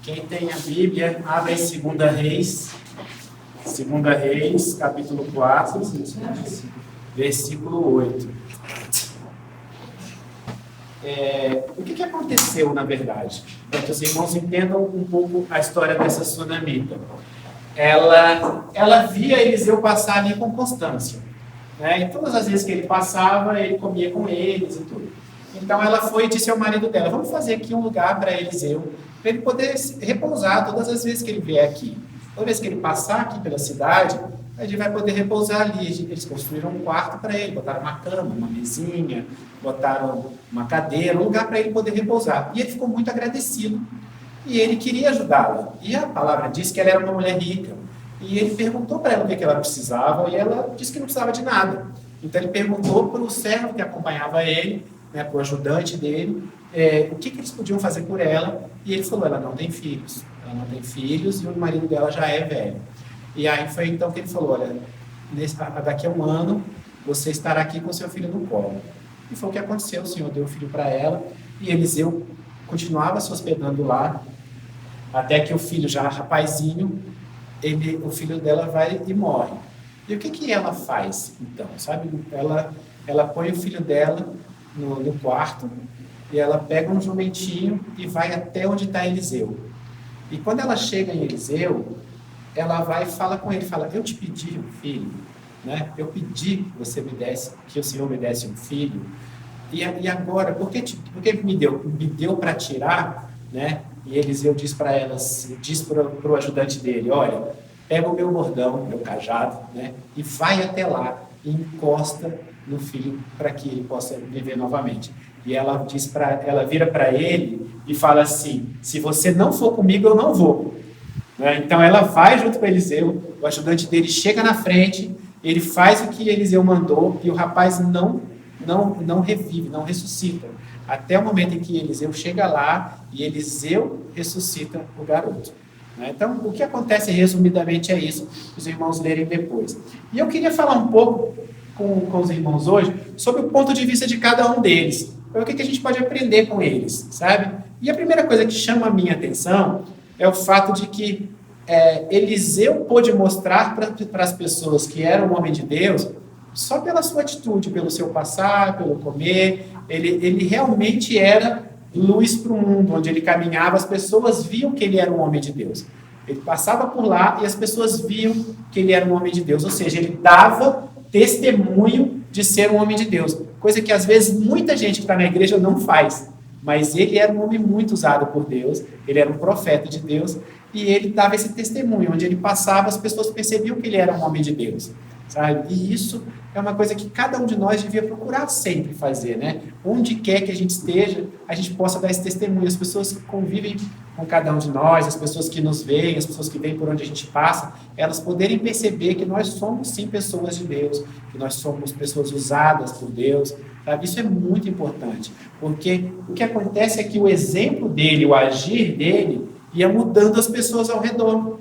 Quem tem a Bíblia, abre em 2 Reis. 2 Reis, capítulo 4, versículo 8. O que aconteceu, na verdade? Para que os irmãos entendam um pouco a história dessa sunamita. Ela via Eliseu passar ali com constância, né? E todas as vezes que ele passava, ele comia com eles e tudo. Então ela foi e disse ao marido dela: vamos fazer aqui um lugar para Eliseu, para ele poder repousar todas as vezes que ele vier aqui. Toda vez que ele passar aqui pela cidade, a gente vai poder repousar ali. Eles construíram um quarto para ele, botaram uma cama, uma mesinha, botaram uma cadeira, um lugar para ele poder repousar. E ele ficou muito agradecido. E ele queria ajudá-la. E a palavra diz que ela era uma mulher rica. E ele perguntou para ela o que ela precisava, e ela disse que não precisava de nada. Então ele perguntou para o servo que acompanhava ele, né, para o ajudante dele, o que eles podiam fazer por ela. E ele falou: ela não tem filhos. Ela não tem filhos e o marido dela já é velho. E aí foi então que ele falou: olha, daqui a um ano você estará aqui com seu filho no colo. E foi o que aconteceu. O Senhor deu o filho para ela e Eliseu continuava se hospedando lá, até que o filho, já rapazinho, o filho dela vai e morre. E o que ela faz, então? Sabe? Ela põe o filho dela no quarto e ela pega um jumentinho e vai até onde está Eliseu. E quando ela chega em Eliseu, ela vai e fala com ele, fala: eu te pedi um filho, né? Eu pedi que o Senhor me desse um filho, e agora, por que me deu? Me deu para tirar, né? E Eliseu diz para elas, diz para o ajudante dele: olha, pega o meu bordão, meu cajado, né? E vai até lá e encosta no filho para que ele possa viver novamente. E ela vira para ele e fala assim: se você não for comigo, eu não vou. Né? Então ela vai junto com Eliseu, o ajudante dele chega na frente, ele faz o que Eliseu mandou e o rapaz não revive, não ressuscita. Até o momento em que Eliseu chega lá e Eliseu ressuscita o garoto. Né? Então, o que acontece resumidamente é isso, os irmãos lerem depois. E eu queria falar um pouco com os irmãos hoje sobre o ponto de vista de cada um deles. Então, o que a gente pode aprender com eles, sabe? E a primeira coisa que chama a minha atenção é o fato de que Eliseu pôde mostrar para as pessoas que era um homem de Deus só pela sua atitude, pelo seu passar, pelo comer. Ele realmente era luz para o mundo, onde ele caminhava, as pessoas viam que ele era um homem de Deus. Ele passava por lá e as pessoas viam que ele era um homem de Deus, ou seja, ele dava testemunho de ser um homem de Deus, coisa que às vezes muita gente que está na igreja não faz, mas ele era um homem muito usado por Deus, ele era um profeta de Deus, e ele dava esse testemunho, onde ele passava, as pessoas percebiam que ele era um homem de Deus, sabe? E isso é uma coisa que cada um de nós devia procurar sempre fazer, né? Onde quer que a gente esteja, a gente possa dar esse testemunho. As pessoas que convivem com cada um de nós, as pessoas que nos veem, as pessoas que vêm por onde a gente passa, elas poderem perceber que nós somos sim pessoas de Deus, que nós somos pessoas usadas por Deus, sabe? Isso é muito importante, porque o que acontece é que o exemplo dele, o agir dele, ia mudando as pessoas ao redor.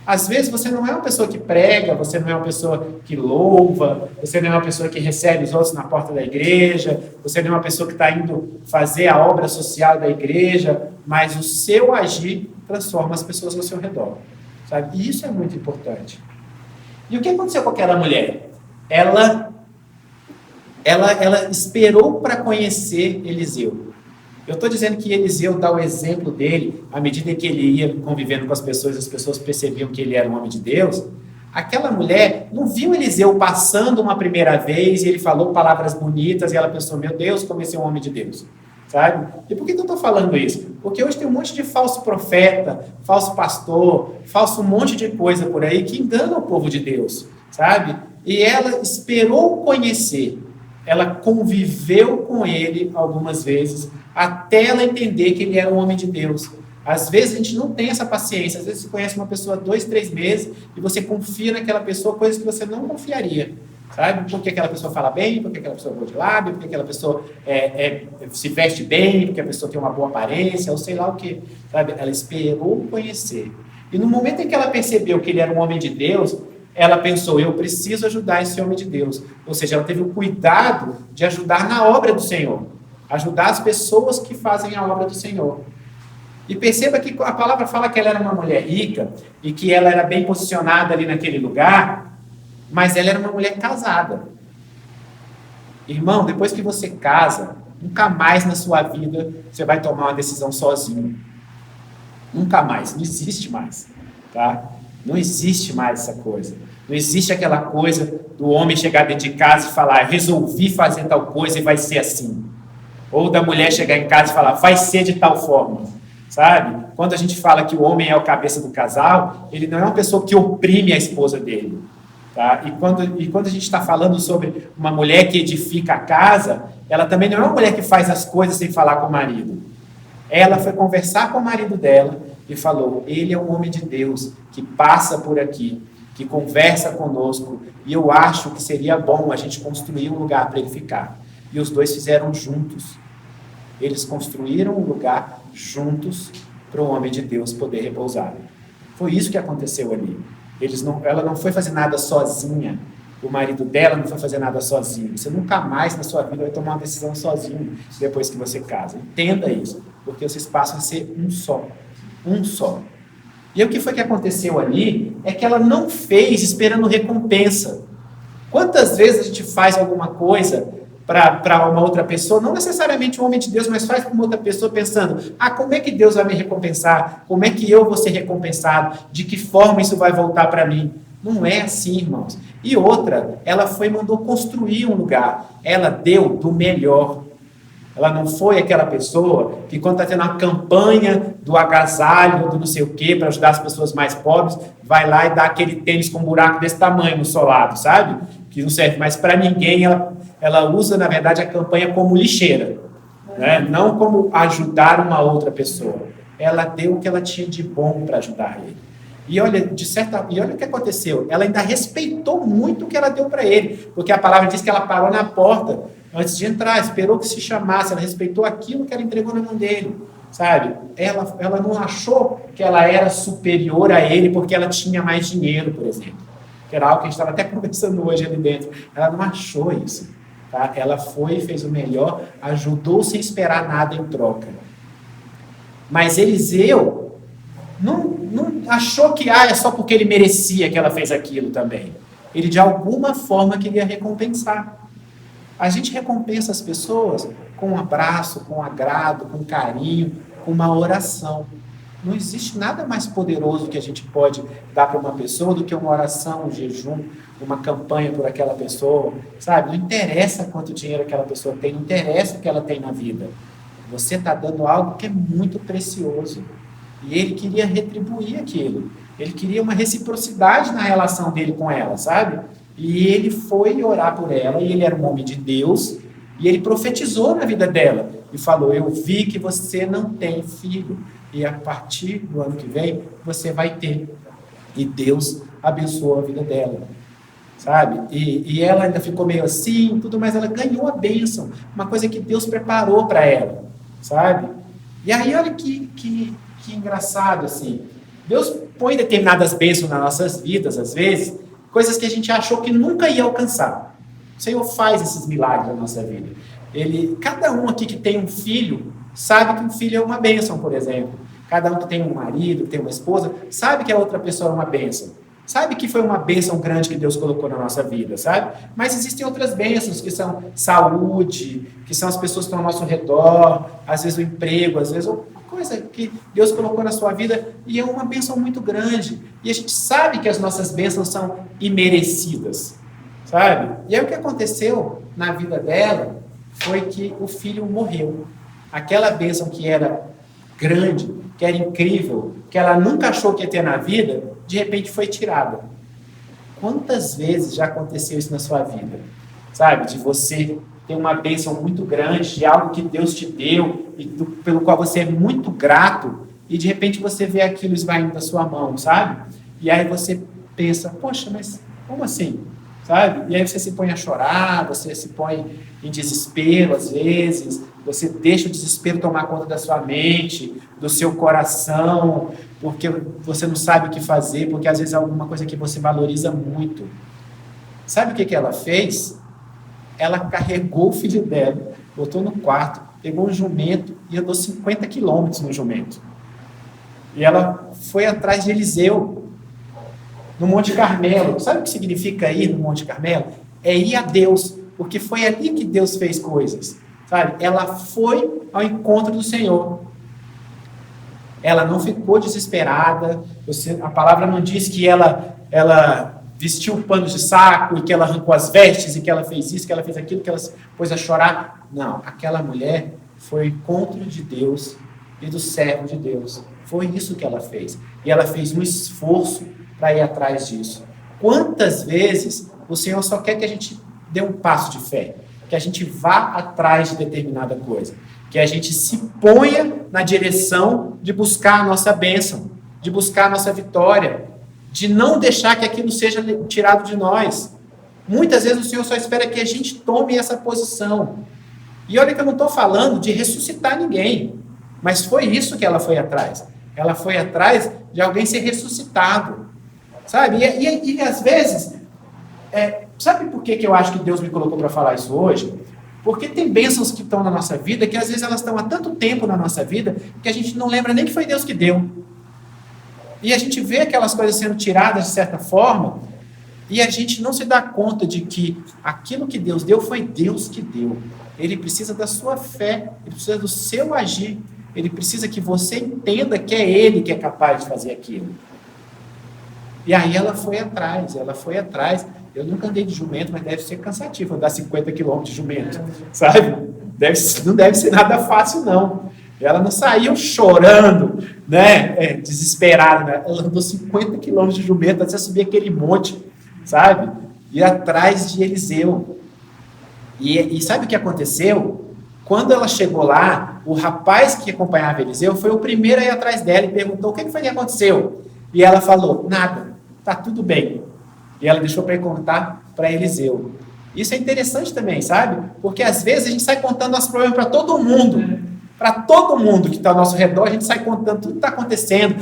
Às vezes você não é uma pessoa que prega, você não é uma pessoa que louva, você não é uma pessoa que recebe os outros na porta da igreja, você não é uma pessoa que está indo fazer a obra social da igreja, mas o seu agir transforma as pessoas ao seu redor, sabe? E isso é muito importante. E o que aconteceu com aquela mulher? Ela esperou para conhecer Eliseu. Eu estou dizendo que Eliseu dá o exemplo dele, à medida que ele ia convivendo com as pessoas percebiam que ele era um homem de Deus. Aquela mulher não viu Eliseu passando uma primeira vez e ele falou palavras bonitas e ela pensou: meu Deus, como esse é um homem de Deus, sabe? E por que eu estou falando isso? Porque hoje tem um monte de falso profeta, falso pastor, falso um monte de coisa por aí que engana o povo de Deus, sabe? E ela esperou conhecer, ela conviveu com ele algumas vezes, até ela entender que ele era um homem de Deus. Às vezes a gente não tem essa paciência, às vezes você conhece uma pessoa 2, 3 meses e você confia naquela pessoa, coisas que você não confiaria, sabe? Porque aquela pessoa fala bem, porque aquela pessoa é boa de lábio, porque aquela pessoa se veste bem, porque a pessoa tem uma boa aparência, ou sei lá o que, sabe? Ela esperou conhecer. E no momento em que ela percebeu que ele era um homem de Deus, ela pensou: eu preciso ajudar esse homem de Deus. Ou seja, ela teve o cuidado de ajudar na obra do Senhor, ajudar as pessoas que fazem a obra do Senhor. E perceba que a palavra fala que ela era uma mulher rica e que ela era bem posicionada ali naquele lugar, mas ela era uma mulher casada. Irmão, depois que você casa, nunca mais na sua vida você vai tomar uma decisão sozinho. Nunca mais, não existe mais, tá? Não existe mais essa coisa. Não existe aquela coisa do homem chegar dentro de casa e falar, resolvi fazer tal coisa e vai ser assim. Ou da mulher chegar em casa e falar, vai ser de tal forma, sabe? Quando a gente fala que o homem é o cabeça do casal, ele não é uma pessoa que oprime a esposa dele, tá? E quando a gente está falando sobre uma mulher que edifica a casa, ela também não é uma mulher que faz as coisas sem falar com o marido. Ela foi conversar com o marido dela e falou, ele é um homem de Deus que passa por aqui, que conversa conosco, e eu acho que seria bom a gente construir um lugar para ele ficar. E os dois fizeram juntos. Eles construíram um lugar juntos para o homem de Deus poder repousar. Foi isso que aconteceu ali. Ela não foi fazer nada sozinha. O marido dela não foi fazer nada sozinho. Você nunca mais na sua vida vai tomar uma decisão sozinho depois que você casa. Entenda isso, porque vocês passam a ser um só. Um só. E o que foi que aconteceu ali é que ela não fez esperando recompensa. Quantas vezes a gente faz alguma coisa para uma outra pessoa, não necessariamente um homem de Deus, mas faz para uma outra pessoa pensando, como é que Deus vai me recompensar? Como é que eu vou ser recompensado? De que forma isso vai voltar para mim? Não é assim, irmãos. E outra, ela mandou construir um lugar. Ela deu do melhor. Ela não foi aquela pessoa que, quando está tendo uma campanha do agasalho, do não sei o quê, para ajudar as pessoas mais pobres, vai lá e dá aquele tênis com um buraco desse tamanho no solado, sabe? Que não serve mais para ninguém. Ela usa, na verdade, a campanha como lixeira, né? Não como ajudar uma outra pessoa. Ela deu o que ela tinha de bom para ajudar ele. E olha o que aconteceu. Ela ainda respeitou muito o que ela deu para ele, porque a palavra diz que ela parou na porta antes de entrar, esperou que se chamasse, ela respeitou aquilo que ela entregou na mão dele, sabe? Ela não achou que ela era superior a ele porque ela tinha mais dinheiro, por exemplo. Que era algo que a gente estava até conversando hoje ali dentro. Ela não achou isso, tá? Ela foi e fez o melhor, ajudou sem esperar nada em troca. Mas Eliseu não achou que é só porque ele merecia que ela fez aquilo também. Ele de alguma forma queria recompensar. A gente recompensa as pessoas com um abraço, com um agrado, com carinho, com uma oração. Não existe nada mais poderoso que a gente pode dar para uma pessoa do que uma oração, um jejum, uma campanha por aquela pessoa, sabe? Não interessa quanto dinheiro aquela pessoa tem, não interessa o que ela tem na vida. Você está dando algo que é muito precioso. E ele queria retribuir aquilo. Ele queria uma reciprocidade na relação dele com ela, sabe? E ele foi orar por ela, e ele era um homem de Deus, e ele profetizou na vida dela, e falou, eu vi que você não tem filho, e a partir do ano que vem, você vai ter. E Deus abençoou a vida dela, sabe? E ela ainda ficou meio assim, tudo, mas ela ganhou a bênção, uma coisa que Deus preparou para ela, sabe? E aí, olha que engraçado, assim, Deus põe determinadas bênçãos nas nossas vidas, às vezes, coisas que a gente achou que nunca ia alcançar. O Senhor faz esses milagres na nossa vida. Cada um aqui que tem um filho, sabe que um filho é uma bênção, por exemplo. Cada um que tem um marido, que tem uma esposa, sabe que a outra pessoa é uma bênção. Sabe que foi uma bênção grande que Deus colocou na nossa vida, sabe? Mas existem outras bênçãos, que são saúde, que são as pessoas que estão ao nosso redor, às vezes o emprego, às vezes coisa que Deus colocou na sua vida, e é uma bênção muito grande. E a gente sabe que as nossas bênçãos são imerecidas, sabe? E aí o que aconteceu na vida dela foi que o filho morreu. Aquela bênção que era grande, que era incrível, que ela nunca achou que ia ter na vida, de repente foi tirada. Quantas vezes já aconteceu isso na sua vida? Sabe? De você ter uma bênção muito grande, de algo que Deus te deu, e pelo qual você é muito grato, e de repente você vê aquilo esvaindo da sua mão, sabe? E aí você pensa, poxa, mas como assim? Sabe? E aí você se põe a chorar, você se põe em desespero às vezes, você deixa o desespero tomar conta da sua mente, do seu coração, porque você não sabe o que fazer, porque às vezes é alguma coisa que você valoriza muito. Sabe o que ela fez? Ela carregou o filho dela, botou no quarto, pegou um jumento e andou 50 quilômetros no jumento. E ela foi atrás de Eliseu, no Monte Carmelo. Sabe o que significa ir no Monte Carmelo? É ir a Deus, porque foi ali que Deus fez coisas. Sabe? Ela foi ao encontro do Senhor. Ela não ficou desesperada. A palavra não diz que ela vestiu panos de saco, e que ela arrancou as vestes, e que ela fez isso, que ela fez aquilo, que ela se pôs a chorar. Não, aquela mulher foi ao encontro de Deus e do servo de Deus. Foi isso que ela fez. E ela fez um esforço para ir atrás disso. Quantas vezes o Senhor só quer que a gente dê um passo de fé? Que a gente vá atrás de determinada coisa. Que a gente se ponha na direção de buscar a nossa bênção, de buscar a nossa vitória, de não deixar que aquilo seja tirado de nós. Muitas vezes o Senhor só espera que a gente tome essa posição. E olha que eu não estou falando de ressuscitar ninguém, mas foi isso que ela foi atrás. Ela foi atrás de alguém ser ressuscitado, sabe? E às vezes, sabe por que eu acho que Deus me colocou para falar isso hoje? Porque tem bênçãos que estão na nossa vida, que às vezes elas estão há tanto tempo na nossa vida, que a gente não lembra nem que foi Deus que deu. E a gente vê aquelas coisas sendo tiradas de certa forma, e a gente não se dá conta de que aquilo que Deus deu foi Deus que deu. Ele precisa da sua fé, ele precisa do seu agir, ele precisa que você entenda que é Ele que é capaz de fazer aquilo. E aí ela foi atrás. Eu nunca andei de jumento, mas deve ser cansativo andar 50 quilômetros de jumento, sabe? Não deve ser nada fácil, não. Ela não saiu chorando, né? Desesperada, né? Ela andou 50 quilômetros de jumento até subir aquele monte, sabe? E atrás de Eliseu. E sabe o que aconteceu? Quando ela chegou lá, o rapaz que acompanhava Eliseu foi o primeiro a ir atrás dela e perguntou: o que foi que aconteceu? E ela falou: nada, tá tudo bem. E ela deixou para ir contar para Eliseu. Isso é interessante também, sabe? Porque às vezes a gente sai contando nossos problemas para todo mundo. Para todo mundo que está ao nosso redor, a gente sai contando tudo que está acontecendo.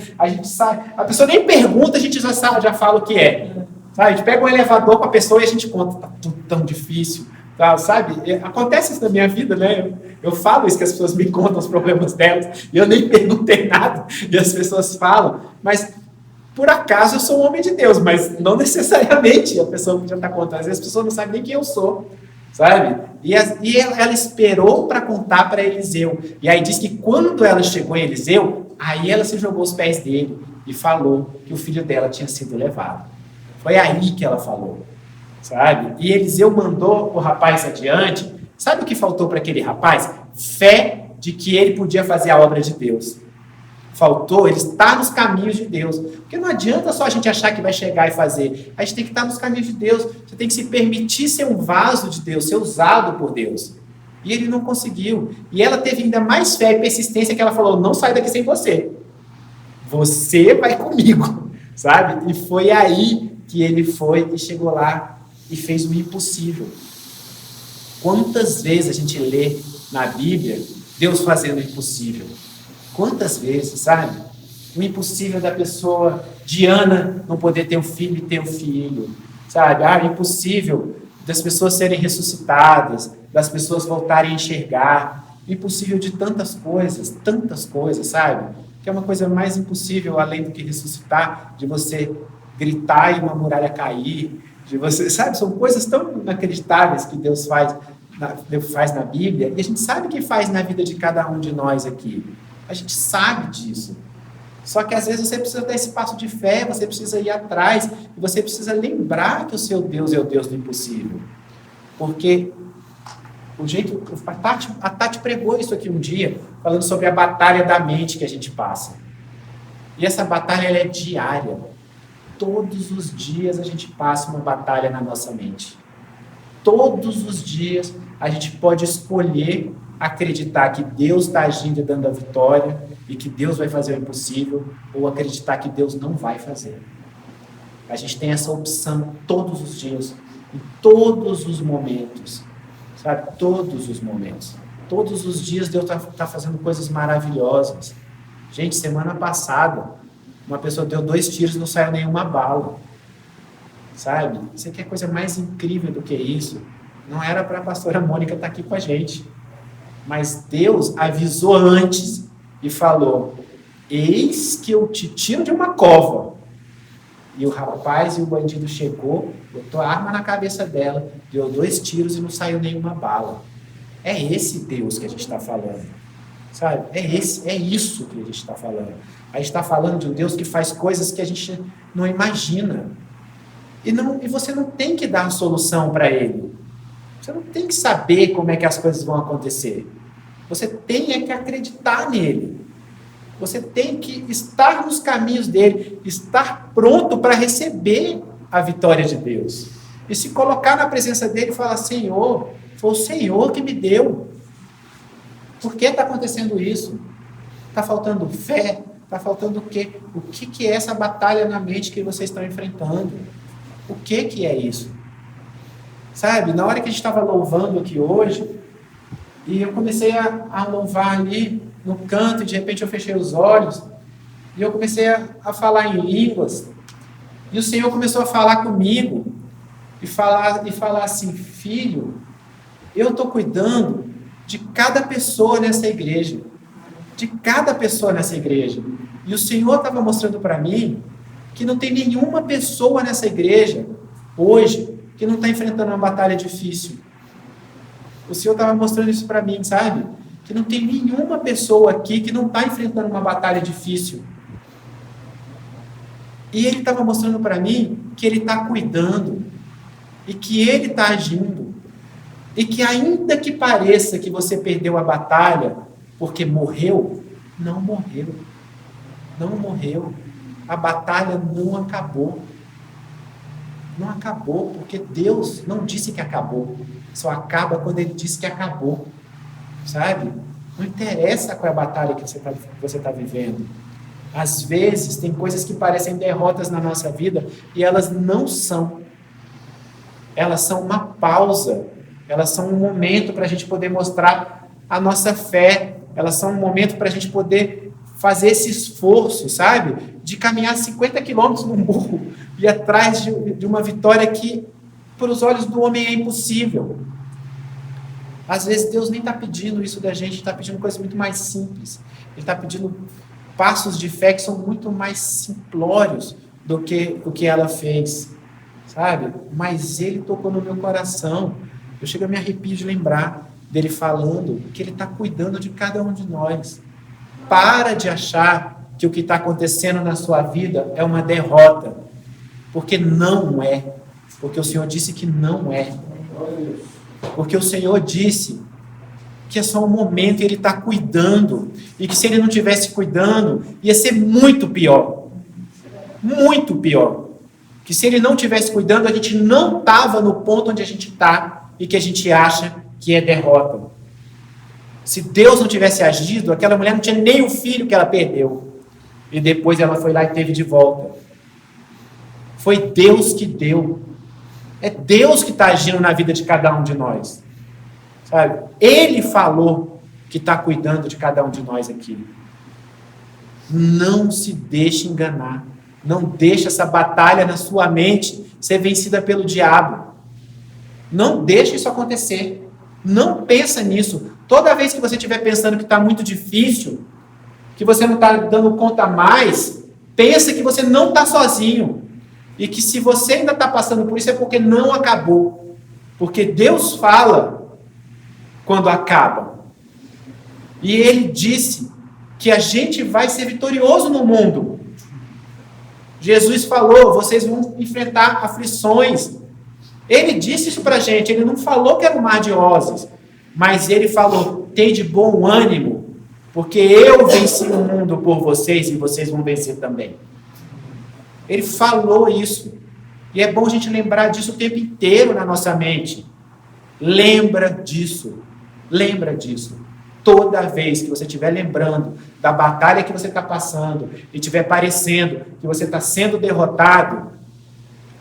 A pessoa nem pergunta, a gente já fala o que é. Sabe? A gente pega um elevador para a pessoa e a gente conta: tá tudo tão difícil. Tá, sabe? Acontece isso na minha vida, né? Eu falo isso, que as pessoas me contam os problemas delas, e eu nem perguntei nada, e as pessoas falam, mas por acaso eu sou um homem de Deus, mas não necessariamente a pessoa podia estar contando. Às vezes as pessoas não sabem nem quem eu sou, sabe? E ela esperou para contar para Eliseu. E aí diz que quando ela chegou em Eliseu, aí ela se jogou aos pés dele e falou que o filho dela tinha sido levado. Foi aí que ela falou, sabe? E Eliseu mandou o rapaz adiante. Sabe o que faltou para aquele rapaz? Fé de que ele podia fazer a obra de Deus. Faltou ele estar nos caminhos de Deus. Porque não adianta só a gente achar que vai chegar e fazer. A gente tem que estar nos caminhos de Deus. Você tem que se permitir ser um vaso de Deus, ser usado por Deus. E ele não conseguiu. E ela teve ainda mais fé e persistência que ela falou: não sai daqui sem você. Você vai comigo, sabe? E foi aí que ele foi e chegou lá e fez o impossível. Quantas vezes a gente lê na Bíblia Deus fazendo o impossível? Quantas vezes, sabe? O impossível da pessoa, de Ana, não poder ter um filho e ter um filho, sabe? O impossível das pessoas serem ressuscitadas, das pessoas voltarem a enxergar, o impossível de tantas coisas, sabe? Que é uma coisa mais impossível, além do que ressuscitar, de você gritar e uma muralha cair, de você, sabe? São coisas tão inacreditáveis que Deus faz na Bíblia, e a gente sabe que faz na vida de cada um de nós aqui. A gente sabe disso. Só que às vezes você precisa dar esse passo de fé, você precisa ir atrás, e você precisa lembrar que o seu Deus é o Deus do impossível. Porque a Tati pregou isso aqui um dia, falando sobre a batalha da mente que a gente passa. E essa batalha ela é diária. Todos os dias a gente passa uma batalha na nossa mente. Todos os dias a gente pode escolher acreditar que Deus está agindo e dando a vitória e que Deus vai fazer o impossível, ou acreditar que Deus não vai fazer. A gente tem essa opção todos os dias, em todos os momentos, sabe? Todos os momentos. Todos os dias Deus está fazendo coisas maravilhosas. Gente, semana passada, uma pessoa deu 2 tiros e não saiu nenhuma bala. Sabe? Você quer coisa mais incrível do que isso? Não era para a pastora Mônica estar aqui com a gente. Mas Deus avisou antes e falou: eis que eu te tiro de uma cova. E o rapaz e o bandido chegou, botou a arma na cabeça dela, deu 2 tiros e não saiu nenhuma bala. É esse Deus que a gente está falando, sabe? É isso que a gente está falando. A gente está falando de um Deus que faz coisas que a gente não imagina. E você não tem que dar a solução para ele. Você não tem que saber como é que as coisas vão acontecer. Você tem que acreditar nele. Você tem que estar nos caminhos dele, estar pronto para receber a vitória de Deus. E se colocar na presença dele e falar: Senhor, foi o Senhor que me deu. Por que está acontecendo isso? Está faltando fé? Está faltando o quê? O que é essa batalha na mente que vocês estão enfrentando? O que é isso? Sabe, na hora que a gente estava louvando aqui hoje, e eu comecei a louvar ali no canto, e de repente eu fechei os olhos, e eu comecei a falar em línguas, e o Senhor começou a falar comigo, e falar assim: filho, eu estou cuidando de cada pessoa nessa igreja, de cada pessoa nessa igreja, e o Senhor estava mostrando para mim que não tem nenhuma pessoa nessa igreja, hoje, que não está enfrentando uma batalha difícil. O Senhor estava mostrando isso para mim, sabe? Que não tem nenhuma pessoa aqui que não está enfrentando uma batalha difícil. E Ele estava mostrando para mim que Ele está cuidando, e que Ele está agindo, e que ainda que pareça que você perdeu a batalha porque morreu, não morreu. Não morreu. A batalha não acabou. Não acabou, porque Deus não disse que acabou. Só acaba quando Ele disse que acabou. Sabe? Não interessa qual é a batalha que você está vivendo. Às vezes, tem coisas que parecem derrotas na nossa vida e elas não são. Elas são uma pausa. Elas são um momento para a gente poder mostrar a nossa fé. Elas são um momento para a gente poder fazer esse esforço, sabe? De caminhar 50 quilômetros no burro e atrás de uma vitória que, por os olhos do homem, é impossível. Às vezes, Deus nem está pedindo isso da gente, está pedindo coisas muito mais simples. Ele está pedindo passos de fé que são muito mais simplórios do que o que ela fez, sabe? Mas Ele tocou no meu coração. Eu chego a me arrepio de lembrar dele falando que Ele está cuidando de cada um de nós. Para de achar que o que está acontecendo na sua vida é uma derrota, porque não é. Porque o Senhor disse que não é. Porque o Senhor disse que é só um momento e Ele está cuidando, e que se Ele não estivesse cuidando, ia ser muito pior. Muito pior. Que se Ele não estivesse cuidando, a gente não estava no ponto onde a gente está e que a gente acha que é derrota. Se Deus não tivesse agido, aquela mulher não tinha nem o filho que ela perdeu. E depois ela foi lá e teve de volta. Foi Deus que deu. É Deus que está agindo na vida de cada um de nós. Sabe? Ele falou que está cuidando de cada um de nós aqui. Não se deixe enganar. Não deixe essa batalha na sua mente ser vencida pelo diabo. Não deixe isso acontecer. Não pensa nisso. Toda vez que você estiver pensando que está muito difícil, que você não está dando conta mais, pensa que você não está sozinho. E que se você ainda está passando por isso é porque não acabou. Porque Deus fala quando acaba. E Ele disse que a gente vai ser vitorioso no mundo. Jesus falou: vocês vão enfrentar aflições. Ele disse isso para a gente. Ele não falou que era um mar de rosas. Mas Ele falou: tem de bom ânimo, porque eu venci o mundo por vocês e vocês vão vencer também. Ele falou isso. E é bom a gente lembrar disso o tempo inteiro na nossa mente. Lembra disso. Lembra disso. Toda vez que você estiver lembrando da batalha que você está passando e estiver parecendo que você está sendo derrotado,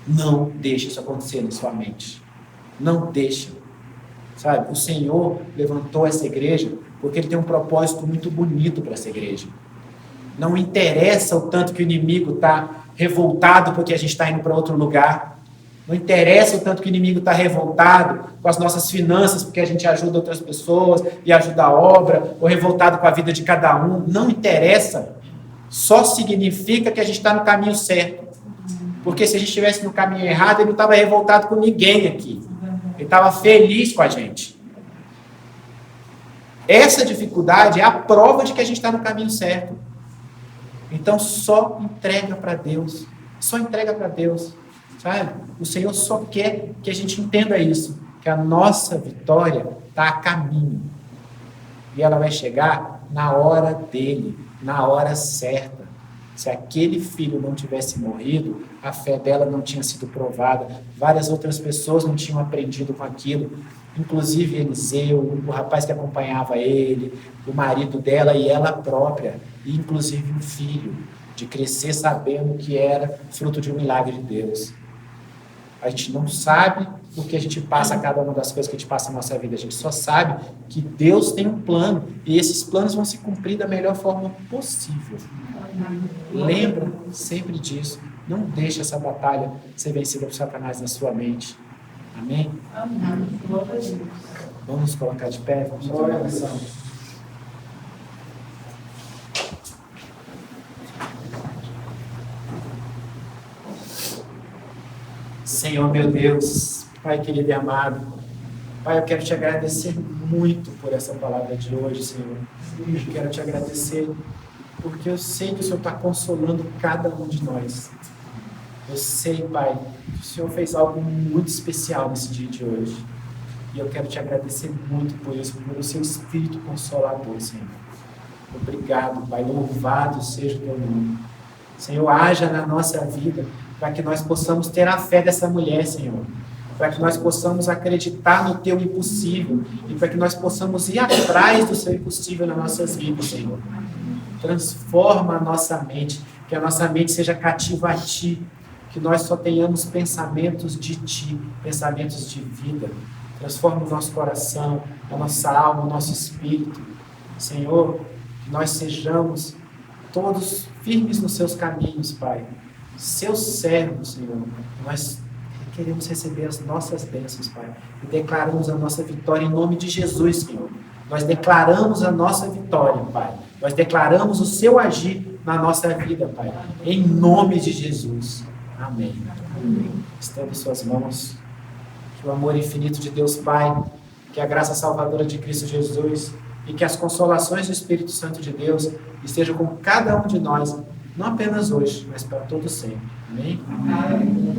não deixe isso acontecer na sua mente. Não deixe. Sabe? O Senhor levantou essa igreja porque Ele tem um propósito muito bonito para essa igreja. Não interessa o tanto que o inimigo está revoltado porque a gente está indo para outro lugar. Não interessa o tanto que o inimigo está revoltado com as nossas finanças porque a gente ajuda outras pessoas e ajuda a obra, ou revoltado com a vida de cada um. Não interessa. só significa que a gente está no caminho certo. Porque se a gente estivesse no caminho errado, ele não estava revoltado com ninguém aqui. Ele estava feliz com a gente. Essa dificuldade é a prova de que a gente está no caminho certo. Então só entrega para Deus. Só entrega para Deus. Sabe? O Senhor só quer que a gente entenda isso. Que a nossa vitória está a caminho. E ela vai chegar na hora dele. Na hora certa. Se aquele filho não tivesse morrido, a fé dela não tinha sido provada. Várias outras pessoas não tinham aprendido com aquilo. Inclusive Eliseu, o rapaz que acompanhava ele, o marido dela e ela própria. E inclusive o filho, de crescer sabendo que era fruto de um milagre de Deus. A gente não sabe o que a gente passa, cada uma das coisas que a gente passa na nossa vida. A gente só sabe que Deus tem um plano. E esses planos vão se cumprir da melhor forma possível. Lembra sempre disso. Não deixe essa batalha ser vencida por Satanás na sua mente. Amém? Amém. Vamos nos colocar de pé. Vamos fazer uma oração. Senhor, meu Deus, Pai querido e amado, Pai, eu quero te agradecer muito por essa palavra de hoje, Senhor. Eu quero te agradecer porque eu sei que o Senhor está consolando cada um de nós. Eu sei, Pai, que o Senhor fez algo muito especial nesse dia de hoje. E eu quero te agradecer muito por isso, pelo seu Espírito Consolador, Senhor. Obrigado, Pai. Louvado seja o teu nome. Senhor, haja na nossa vida para que nós possamos ter a fé dessa mulher, Senhor. Para que nós possamos acreditar no teu impossível e para que nós possamos ir atrás do seu impossível nas nossas vidas, Senhor. Transforma a nossa mente, que a nossa mente seja cativa a Ti, que nós só tenhamos pensamentos de Ti, pensamentos de vida. Transforma o nosso coração, a nossa alma, o nosso espírito. Senhor, que nós sejamos todos firmes nos Seus caminhos, Pai. Seus servos, Senhor. Nós queremos receber as nossas bênçãos, Pai. E declaramos a nossa vitória em nome de Jesus, Senhor. Nós declaramos a nossa vitória, Pai. Nós declaramos o Seu agir na nossa vida, Pai. Em nome de Jesus. Amém. Estenda suas mãos. Que o amor infinito de Deus Pai, que a graça salvadora de Cristo Jesus e que as consolações do Espírito Santo de Deus estejam com cada um de nós, não apenas hoje, mas para todo sempre. Amém? Amém.